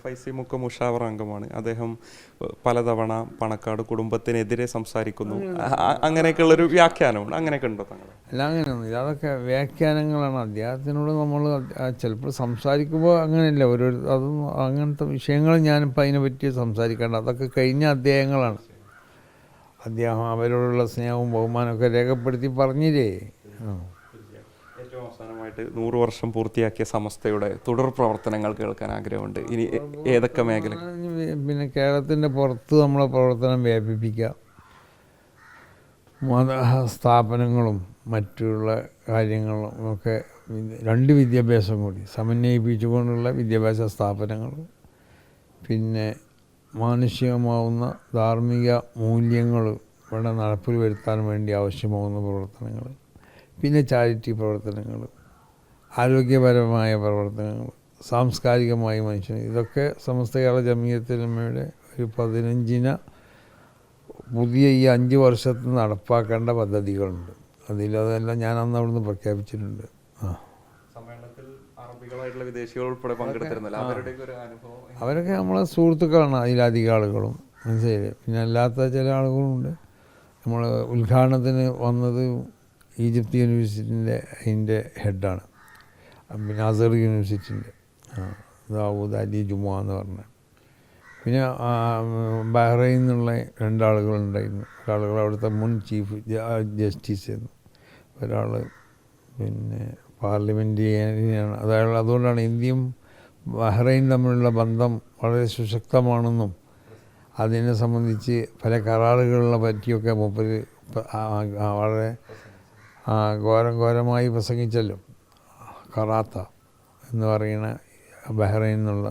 ഫൈസി മുക്കം മുഷാവറ അംഗമാണ്. അദ്ദേഹം പലതവണ പണക്കാട് കുടുംബത്തിനെതിരെ സംസാരിക്കുന്നു, അങ്ങനെയൊക്കെയുള്ളൊരു വ്യാഖ്യാനമുണ്ട്. അങ്ങനെയൊക്കെ ഉണ്ടോ താങ്കൾ? അല്ല, അങ്ങനെയൊന്നുമില്ല. അതൊക്കെ വ്യാഖ്യാനങ്ങളാണ്. അദ്ദേഹത്തിനോട് നമ്മൾ ചിലപ്പോൾ സംസാരിക്കുമ്പോൾ അങ്ങനെയല്ല, അതൊന്നും അങ്ങനത്തെ വിഷയങ്ങൾ ഞാനിപ്പോൾ അതിനെപ്പറ്റി സംസാരിക്കേണ്ട, അതൊക്കെ കഴിഞ്ഞ അധ്യായങ്ങളാണ്. അദ്ദേഹം അവരോടുള്ള സ്നേഹവും ബഹുമാനമൊക്കെ രേഖപ്പെടുത്തി പറഞ്ഞില്ലേ. ഏറ്റവും അവസാനമായിട്ട് 100 വർഷം പൂർത്തിയാക്കിയ സമസ്തയുടെ തുടർ പ്രവർത്തനങ്ങൾ കേൾക്കാൻ ആഗ്രഹമുണ്ട്. ഇനി ഏതൊക്കെ മേഖല? പിന്നെ കേരളത്തിൻ്റെ പുറത്ത് നമ്മളെ പ്രവർത്തനം വ്യാപിപ്പിക്കുക, മത സ്ഥാപനങ്ങളും മറ്റുള്ള കാര്യങ്ങളും ഒക്കെ, 2 വിദ്യാഭ്യാസം കൂടി സമന്വയിപ്പിച്ചുകൊണ്ടുള്ള വിദ്യാഭ്യാസ സ്ഥാപനങ്ങൾ, പിന്നെ മാനുഷികമാവുന്ന ധാർമ്മിക മൂല്യങ്ങൾ ഇവിടെ നടപ്പിൽ വരുത്താൻ വേണ്ടി ആവശ്യമാവുന്ന പ്രവർത്തനങ്ങൾ, പിന്നെ ചാരിറ്റി പ്രവർത്തനങ്ങൾ, ആരോഗ്യപരമായ പ്രവർത്തനങ്ങൾ, സാംസ്കാരികമായി മനുഷ്യൻ, ഇതൊക്കെ സമസ്ത കേരള ജമിയത്തുൽ ഉലമയുടെ ഒരു 15 പുതിയ ഈ 5 വർഷത്തിൽ നടപ്പാക്കേണ്ട പദ്ധതികളുണ്ട്. അതെല്ലാം ഞാൻ അന്ന് അവിടുന്ന് പ്രഖ്യാപിച്ചിട്ടുണ്ട്. അവരൊക്കെ നമ്മളെ സുഹൃത്തുക്കളാണ്, അതിലധികം ആളുകളും. മനസ്സിലായില്ലേ? പിന്നെ അല്ലാത്ത ചില ആളുകളുണ്ട്. നമ്മൾ ഉദ്ഘാടനത്തിന് വന്നത് ഈജിപ്ത് യൂണിവേഴ്സിറ്റിൻ്റെ അതിൻ്റെ ഹെഡാണ്, പിന്നെ അസർ യൂണിവേഴ്സിറ്റിൻ്റെ ദാവൂദ് അലി ജുമാ എന്ന് പറഞ്ഞ, പിന്നെ ബഹ്റൈനിൽ നിന്നുള്ള 2 ആളുകളുണ്ടായിരുന്നു. ഒരാളുകൾ അവിടുത്തെ മുൻ ചീഫ് ജസ്റ്റിസ് ആയിരുന്നു, ഒരാൾ പിന്നെ പാർലമെൻറ്റേറിയനാണ്. അതുകൊണ്ടാണ് ഇന്ത്യയും ബഹ്റൈനും തമ്മിലുള്ള ബന്ധം വളരെ സുശക്തമാണെന്നും അതിനെ സംബന്ധിച്ച് പല കരാറുകളെ പറ്റിയൊക്കെ മൂപ്പര് വളരെ ഘോരമായി പ്രസംഗിച്ചല്ലോ. കറാത്ത എന്ന് പറയുന്ന ബഹ്റൈനിൽ നിന്നുള്ള